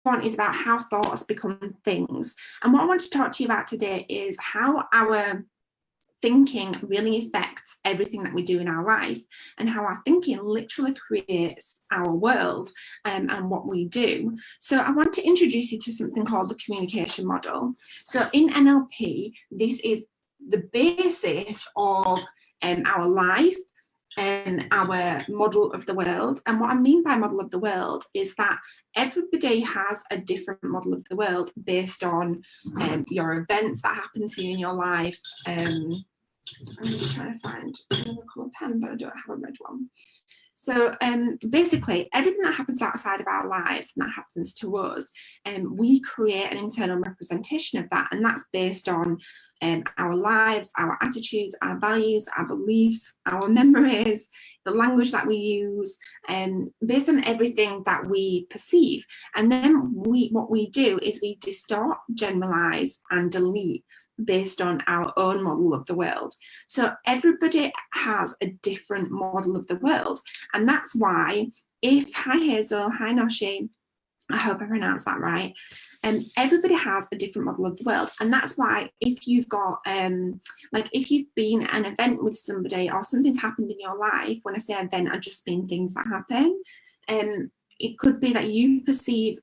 one is about how thoughts become things. And what I want to talk to you about today is how our thinking really affects everything that we do in our life, and how our thinking literally creates our world and what we do. So I want to introduce you to something called the communication model. So in NLP, this is the basis of our life and our model of the world. And what I mean by model of the world is that everybody has a different model of the world based on your events that happen to you in your life. I'm just trying to find another colour pen, but I don't have a red one. So basically, everything that happens outside of our lives and that happens to us, we create an internal representation of that, and that's based on our lives, our attitudes, our values, our beliefs, our memories, the language that we use, based on everything that we perceive. And then what we do is we distort, generalize, and delete based on our own model of the world. So everybody has a different model of the world, and that's why hi Hazel, hi Noshi, I hope I pronounced that right. Everybody has a different model of the world, and that's why if you've got like if you've been at an event with somebody or something's happened in your life, when I say event, I just mean things that happen. It could be that you perceive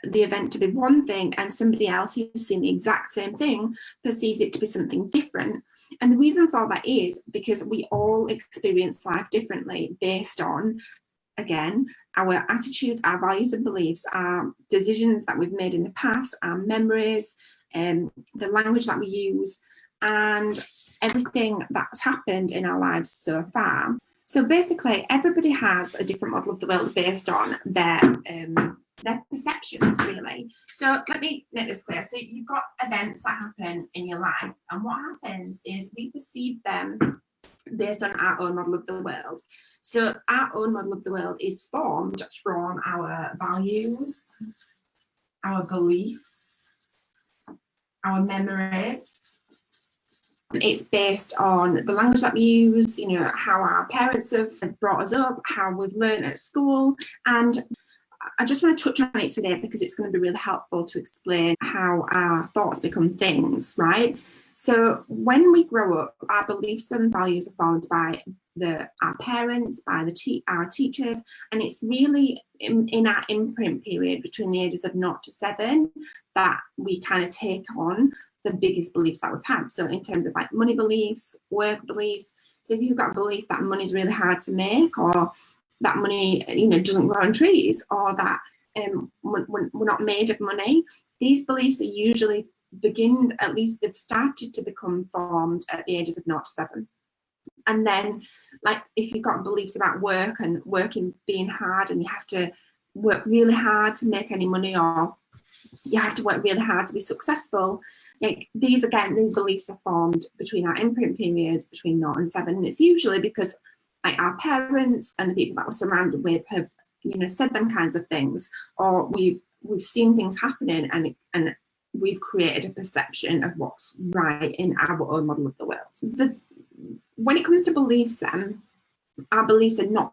the event to be one thing and somebody else who's seen the exact same thing perceives it to be something different. And the reason for that is because we all experience life differently based on, again, our attitudes, our values and beliefs, our decisions that we've made in the past, our memories, the language that we use, and everything that's happened in our lives so far. So basically, everybody has a different model of the world based on their perceptions, really. So let me make this clear. So you've got events that happen in your life, and what happens is we perceive them based on our own model of the world. So our own model of the world is formed from our values, our beliefs, our memories. It's based on the language that we use, you know, how our parents have brought us up, how we've learned at school. And I just want to touch on it today because it's going to be really helpful to explain how our thoughts become things, right? So when we grow up, our beliefs and values are formed by our parents, by our teachers, and it's really in our imprint period between the ages of 0 to 7 that we kind of take on the biggest beliefs that we've had. So in terms of like money beliefs, work beliefs. So if you've got a belief that money is really hard to make, or that money, you know, doesn't grow on trees, or that we're not made of money, these beliefs are usually at least they've started to become formed at the ages of 0 to 7. And then, like, if you've got beliefs about work and working being hard, and you have to work really hard to make any money, or you have to work really hard to be successful, like these beliefs are formed between our imprint periods between 0 and 7. And it's usually because like our parents and the people that we're surrounded with have, you know, said them kinds of things, or we've seen things happening, and we've created a perception of what's right in our own model of the world. When it comes to beliefs, then our beliefs are not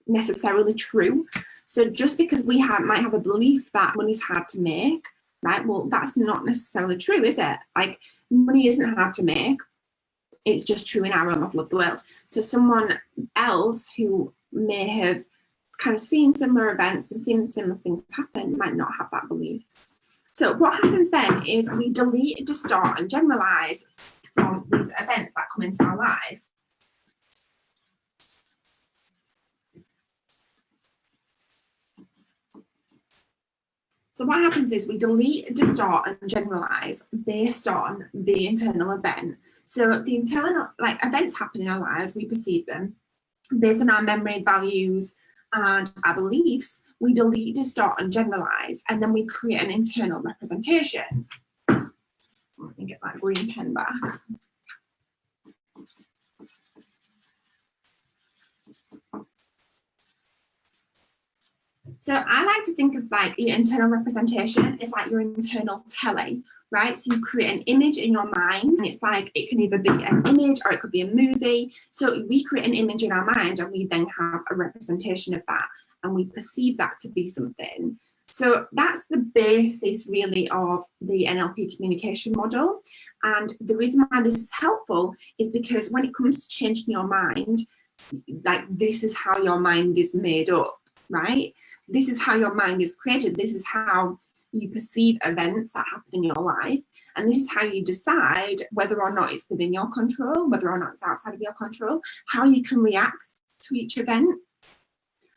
necessarily true. So just because we might have a belief that money's hard to make, right? Well, that's not necessarily true, is it? Like, money isn't hard to make. It's just true in our own model of the world. So someone else who may have kind of seen similar events and seen similar things happen might not have that belief. So what happens then is we delete, distort, and generalize from these events that come into our lives. So what happens is we delete, distort, and generalize based on the internal event. So the internal, like, events happen in our lives, we perceive them based on our memory, values, and our beliefs. We delete, distort, and generalize, and then we create an internal representation. Let me get that green pen back. So I like to think of like your internal representation is like your internal telly, right? So you create an image in your mind, and it's like, it can either be an image or it could be a movie. So we create an image in our mind, and we then have a representation of that. and we perceive that to be something. So that's the basis really of the NLP communication model. And the reason why this is helpful is because when it comes to changing your mind, like this is how your mind is made up, right? This is how your mind is created. This is how you perceive events that happen in your life. And this is how you decide whether or not it's within your control, whether or not it's outside of your control, how you can react to each event,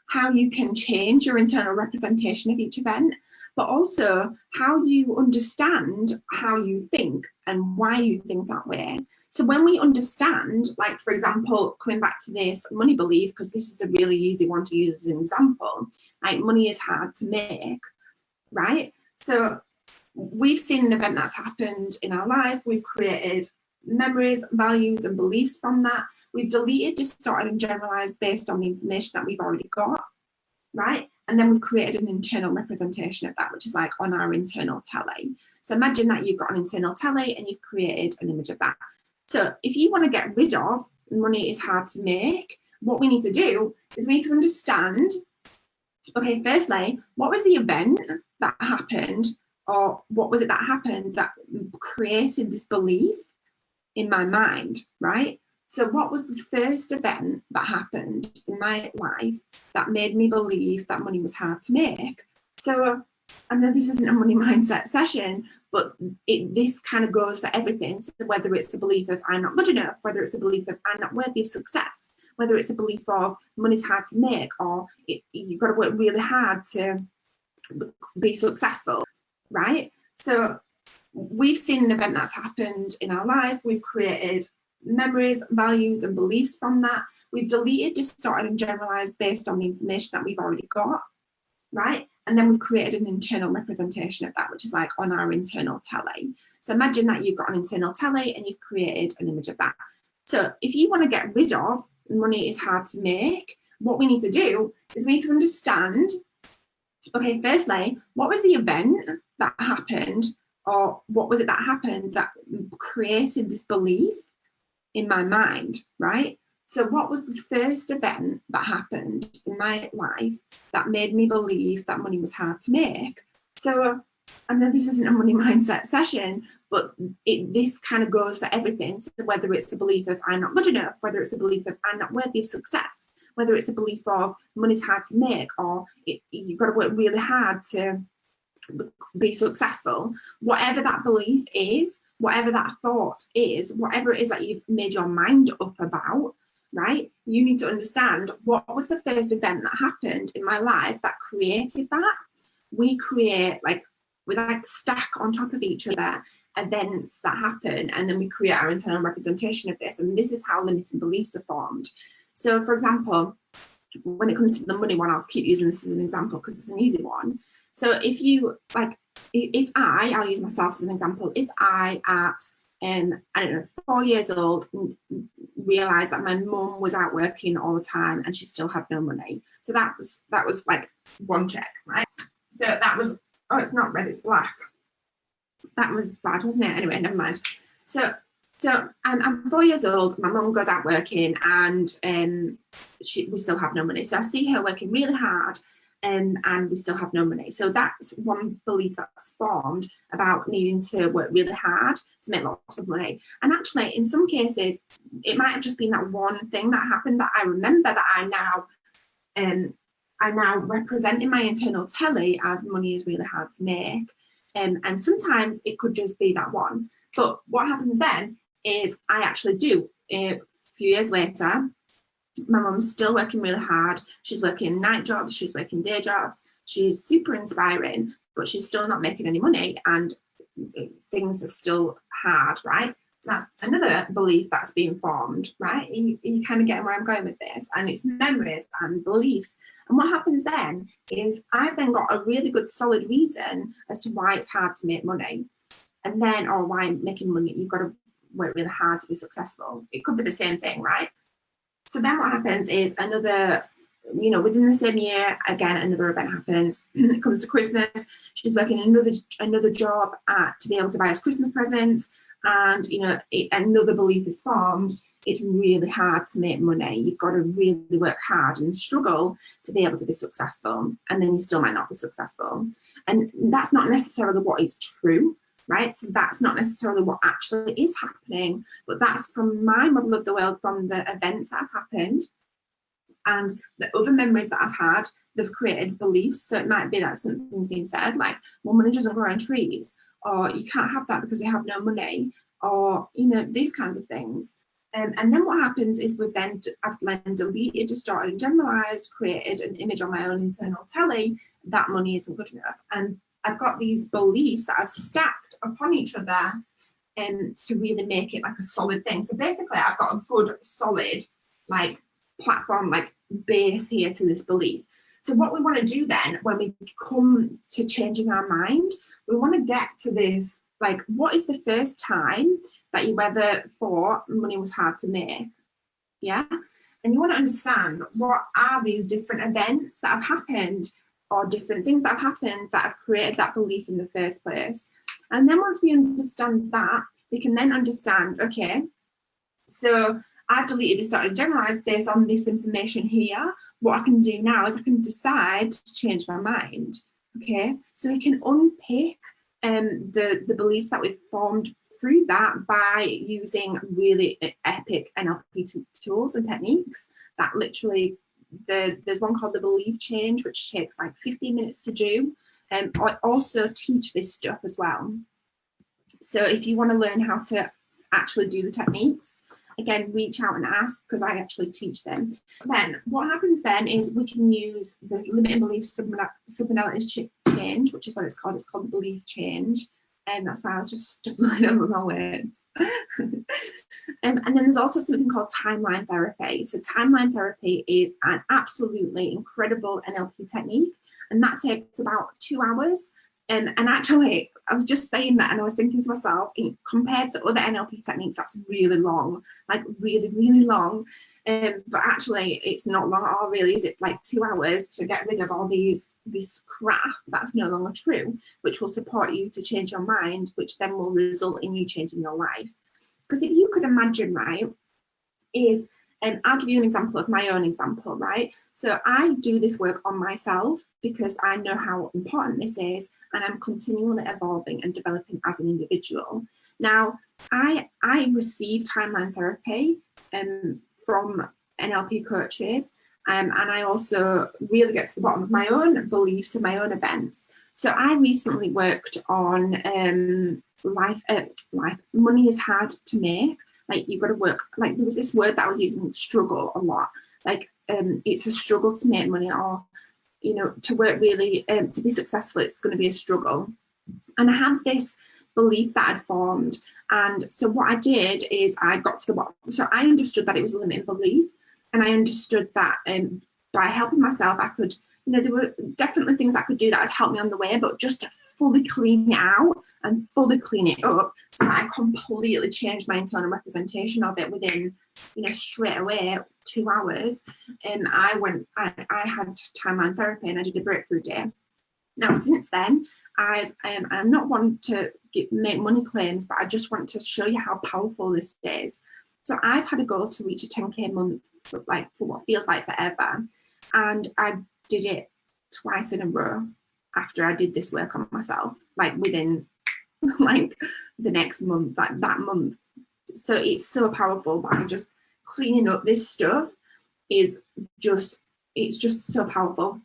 how you can change your internal representation of each event, but also how you understand how you think and why you think that way. So when we understand, like for example, coming back to this money belief, because this is a really easy one to use as an example, like money is hard to make, right? So we've seen an event that's happened in our life, we've created memories, values and beliefs from that. We've deleted, distorted and generalized based on the information that we've already got, right? And then we've created an internal representation of that, which is like on our internal telly. So imagine that you've got an internal telly and you've created an image of that. So if you want to get rid of money is hard to make, what we need to do is we need to understand, okay, firstly, what was the event that happened, or what was it that happened that created this belief in my mind, right? So what was the first event that happened in my life that made me believe that money was hard to make? So I know this isn't a money mindset session, but this kind of goes for everything. So whether it's a belief of I'm not good enough, whether it's a belief of I'm not worthy of success, whether it's a belief of money's hard to make, or you've got to work really hard to be successful, right? So we've seen an event that's happened in our life, we've created memories, values and beliefs from that. We've deleted, distorted and generalized based on the information that we've already got, right? And then we've created an internal representation of that, which is like on our internal telly. So imagine that you've got an internal telly and you've created an image of that. So if you want to get rid of money is hard to make, what we need to do is we need to understand, okay, firstly, what was the event that happened, or what was it that happened that created this belief in my mind, right? So what was the first event that happened in my life that made me believe that money was hard to make? So I know this isn't a money mindset session, but this kind of goes for everything. So whether it's a belief of I'm not good enough, whether it's a belief of I'm not worthy of success, whether it's a belief of money's hard to make, or you've got to work really hard to be successful, whatever that belief is, whatever that thought is, whatever it is that you've made your mind up about, right? You need to understand what was the first event that happened in my life that created that. We create we stack on top of each other events that happen, and then we create our internal representation of this, and this is how limiting beliefs are formed. So for example, when it comes to the money one, I'll keep using this as an example because it's an easy one. So if you I'll use myself as an example. If I at I don't know, 4 years old, realised that my mum was out working all the time and she still had no money. So that was like one check, right? So that was, oh, it's not red, it's black. That was bad, wasn't it? Anyway, never mind. So I'm 4 years old, my mum goes out working and we still have no money. So I see her working really hard and we still have no money. So that's one belief that's formed about needing to work really hard to make lots of money. And actually, in some cases, it might have just been that one thing that happened that I remember that I now represent in my internal telly as money is really hard to make. And sometimes it could just be that one. But what happens then is I actually do, a few years later, my mum's still working really hard. She's working night jobs, she's working day jobs. She's super inspiring, but she's still not making any money and things are still hard, right? So that's another belief that's being formed, right? You kind of get where I'm going with this. And it's memories and beliefs. And what happens then is I've then got a really good solid reason as to why it's hard to make money. And then, or why making money, you've got to work really hard to be successful. It could be the same thing, right? So then what happens is another, within the same year, again, another event happens. It comes to Christmas. She's working another job to be able to buy us Christmas presents. and another belief is formed, it's really hard to make money. You've got to really work hard and struggle to be able to be successful, and then you still might not be successful. And that's not necessarily what is true, right? So that's not necessarily what actually is happening, but that's from my model of the world, from the events that have happened and the other memories that I've had. They've created beliefs. So it might be that something's been said like, well, money doesn't grow on trees, or you can't have that because you have no money, or these kinds of things. And then what happens is I've then deleted, distorted and generalized, created an image on my own internal telly that money isn't good enough. And I've got these beliefs that I've stacked upon each other to really make it like a solid thing. So basically I've got a good solid like platform, like base here to this belief. So what we want to do then when we come to changing our mind, we want to get to this, like, what is the first time that you ever thought money was hard to make? Yeah. And you want to understand what are these different events that have happened, or different things that have happened that have created that belief in the first place. And then once we understand that, we can then understand, okay, so I've deleted this, started generalized based on this information here. What I can do now is I can decide to change my mind. Okay, so we can unpick the beliefs that we've formed through that by using really epic NLP tools and techniques that literally, there's one called the Belief Change, which takes like 15 minutes to do. I also teach this stuff as well. So if you want to learn how to actually do the techniques, again, reach out and ask, because I actually teach them. Then what happens then is we can use the limiting belief subanalysis change, which is what it's called. It's called the Belief Change. And that's why I was just stumbling over my words. And then there's also something called timeline therapy. So timeline therapy is an absolutely incredible NLP technique, and that takes about 2 hours. And actually, I was just saying that, and I was thinking to myself, compared to other NLP techniques, that's really long, like really, really long. But actually, it's not long at all, really, is it? Like 2 hours to get rid of all this crap that's no longer true, which will support you to change your mind, which then will result in you changing your life. Because if you could imagine, right, if I'll give you an example of my own example, right? So I do this work on myself because I know how important this is, and I'm continually evolving and developing as an individual. Now, I receive timeline therapy from NLP coaches, and I also really get to the bottom of my own beliefs and my own events. So I recently worked on life. Money is hard to make. Like, you've got to work, like, there was this word that I was using, struggle, a lot. Like, it's a struggle to make money, or, to work really, to be successful, it's going to be a struggle. And I had this belief that I'd formed. And so what I did is I got to the bottom. So I understood that it was a limiting belief. And I understood that by helping myself, I could, there were definitely things I could do that would help me on the way, but just to fully clean it out and fully clean it up, so that I completely changed my internal representation of it within, straight away, 2 hours. And I had timeline therapy, and I did a breakthrough day. Now, since then, I'm not one to make money claims, but I just want to show you how powerful this is. So I've had a goal to reach a 10K a month for what feels like forever. And I did it twice in a row after I did this work on myself, like within like the next month, like that month. So it's so powerful. By just cleaning up this stuff it's just so powerful.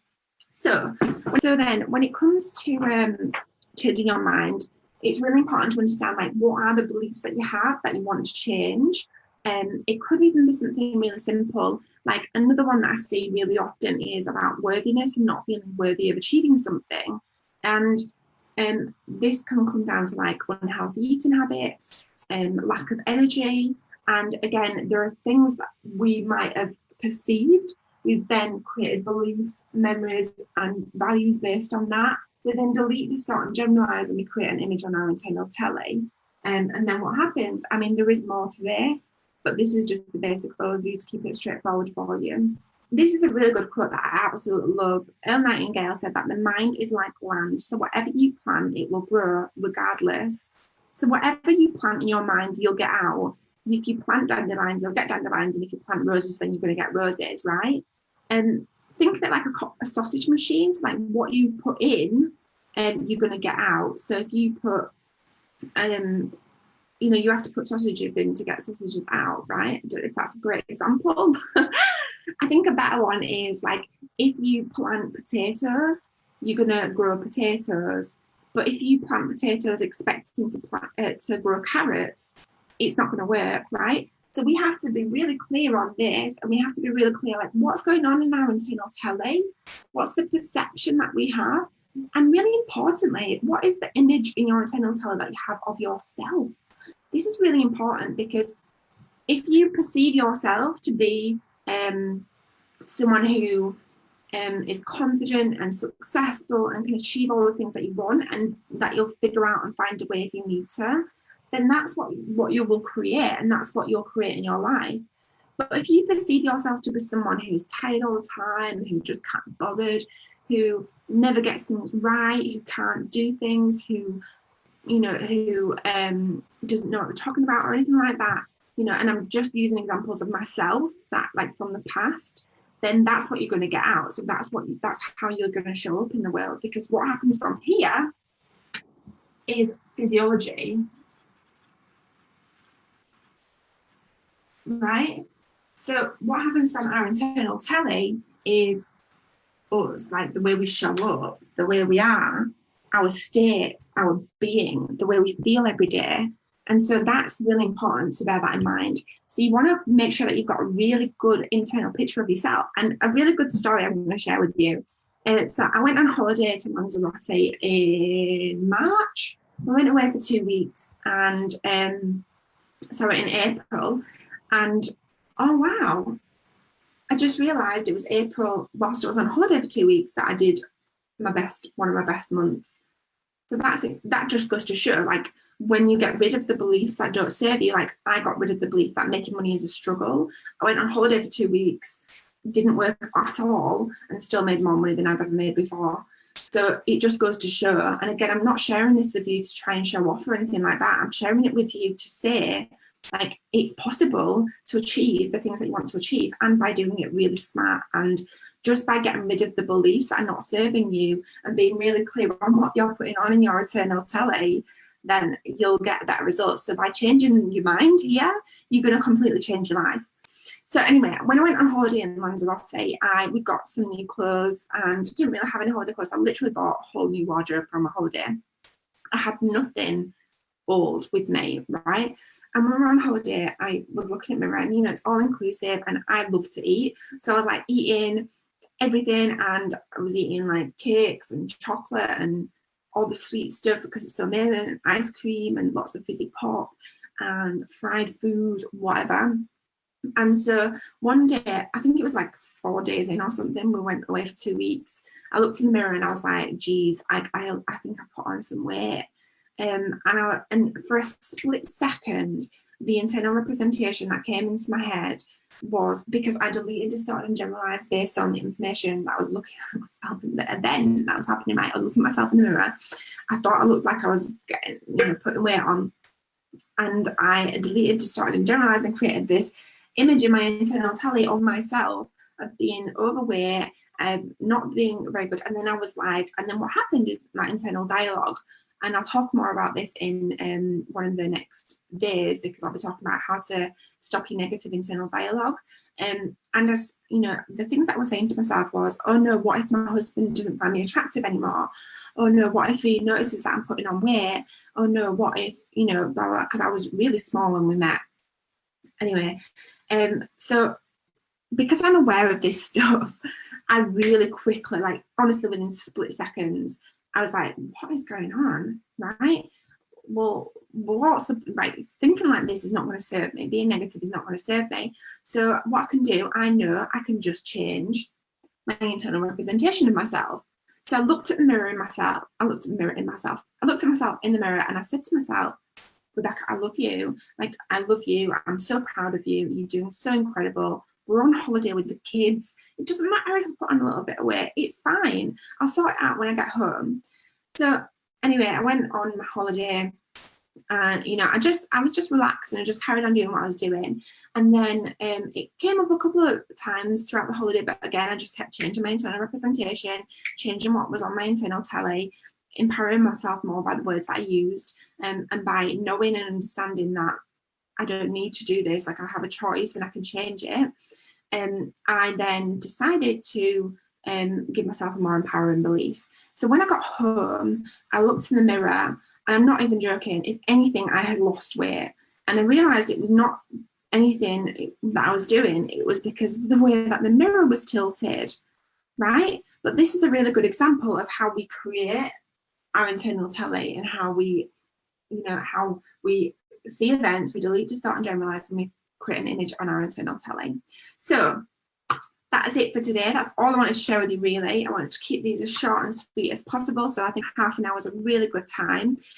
So then when it comes to changing your mind, it's really important to understand, like, what are the beliefs that you have that you want to change. It could even be something really simple. Like, another one that I see really often is about worthiness and not feeling worthy of achieving something. And this can come down to like unhealthy eating habits, lack of energy. And again, there are things that we might have perceived. We've then created beliefs, memories, and values based on that. We then delete, distort, and generalize, and we create an image on our internal telly. And then what happens? I mean, there is more to this, but this is just the basic overview to keep it straightforward for you. This is a really good quote that I absolutely love. Earl Nightingale said that the mind is like land, so whatever you plant, it will grow regardless. So whatever you plant in your mind, you'll get out. If you plant dandelions, you'll get dandelions, and if you plant roses, then you're going to get roses, right? And think of it like a sausage machine. So like what you put in, you're going to get out. So if you put, you know, you have to put sausages in to get sausages out, right? I don't know if that's a great example. I think a better one is like if you plant potatoes, you're going to grow potatoes. But if you plant potatoes expecting to grow carrots, it's not going to work, right? So we have to be really clear on this, and we have to be really clear like what's going on in our internal telly, what's the perception that we have, and really importantly, what is the image in your internal telly that you have of yourself? This is really important because if you perceive yourself to be someone who is confident and successful and can achieve all the things that you want and that you'll figure out and find a way if you need to, then that's what you will create, and that's what you'll create in your life. But if you perceive yourself to be someone who's tired all the time, who just can't be bothered, who never gets things right, who can't do things, who doesn't know what we're talking about or anything like that, you know, and I'm just using examples of myself that like from the past, then that's what you're going to get out. So that's how you're going to show up in the world, because what happens from here is physiology, right? So what happens from our internal telly is us, like the way we show up, the way we are, our state, our being, the way we feel every day. And so that's really important to bear that in mind. So you want to make sure that you've got a really good internal picture of yourself. And a really good story I'm going to share with you. So I went on holiday to Lanzarote in March. I went away for 2 weeks, and in April. And oh wow, I just realised it was April whilst I was on holiday for 2 weeks that I did one of my best months. So that just goes to show, like, when you get rid of the beliefs that don't serve you, like I got rid of the belief that making money is a struggle. I went on holiday for 2 weeks, didn't work at all, and still made more money than I've ever made before. So it just goes to show. And again, I'm not sharing this with you to try and show off or anything like that. I'm sharing it with you to say, like, it's possible to achieve the things that you want to achieve, and by doing it really smart, and just by getting rid of the beliefs that are not serving you and being really clear on what you're putting on in your internal telly, then you'll get better results. So by changing your mind here, you're going to completely change your life. So anyway, when I went on holiday in Lanzarote, we got some new clothes and didn't really have any holiday clothes. I literally bought a whole new wardrobe from my holiday. I had nothing old with me, right? And when we were on holiday, I was looking at my mirror, and you know, it's all inclusive, and I love to eat. So I was like eating everything, and I was eating like cakes and chocolate and all the sweet stuff because it's so amazing, and ice cream and lots of fizzy pop and fried food, whatever. And so one day, I think it was like 4 days in or something, we went away for 2 weeks. I looked in the mirror and I was like, geez, I think I put on some weight. And for a split second, the internal representation that came into my head was, because I deleted, distorted, and generalized based on the information that I was looking at myself in the event that was happening. Right, I was looking at myself in the mirror. I thought I looked like I was getting, putting weight on, and I deleted, distorted, and generalized, and created this image in my internal tally of myself of being overweight, not being very good. And then I was like, and then what happened is my internal dialogue. And I'll talk more about this in one of the next days, because I'll be talking about how to stop your negative internal dialogue. And as the things that I was saying to myself was, oh no, what if my husband doesn't find me attractive anymore? Oh no, what if he notices that I'm putting on weight? Oh no, what if, blah, blah, because I was really small when we met. Anyway, so because I'm aware of this stuff, I really quickly, like honestly within split seconds, I was like, what is going on, right? Well, what's the, right, thinking like this is not going to serve me. Being negative is not going to serve me. So what I can do, I know I can just change my internal representation of myself. So I looked at the mirror in myself. I looked at myself in the mirror, and I said to myself, Rebecca, I love you. Like, I love you. I'm so proud of you. You're doing so incredible. We're on holiday with the kids. It doesn't matter if I put on a little bit of weight. It's fine. I'll sort it out when I get home. So anyway, I went on my holiday. And you know, I was just relaxed and I just carried on doing what I was doing. And then it came up a couple of times throughout the holiday, but again, I just kept changing my internal representation, changing what was on my internal telly, empowering myself more by the words that I used, and by knowing and understanding that I don't need to do this, like I have a choice and I can change it. I then decided to give myself a more empowering belief. So when I got home, I looked in the mirror, and I'm not even joking, if anything, I had lost weight. And I realized it was not anything that I was doing, it was because of the way that the mirror was tilted, right? But this is a really good example of how we create our internal telly and how we, you know, how we see events, we delete, distort, and generalize, and we create an image on our internal telly. So that is it for today. That's all I wanted to share with you, really. I wanted to keep these as short and sweet as possible. So I think half an hour is a really good time.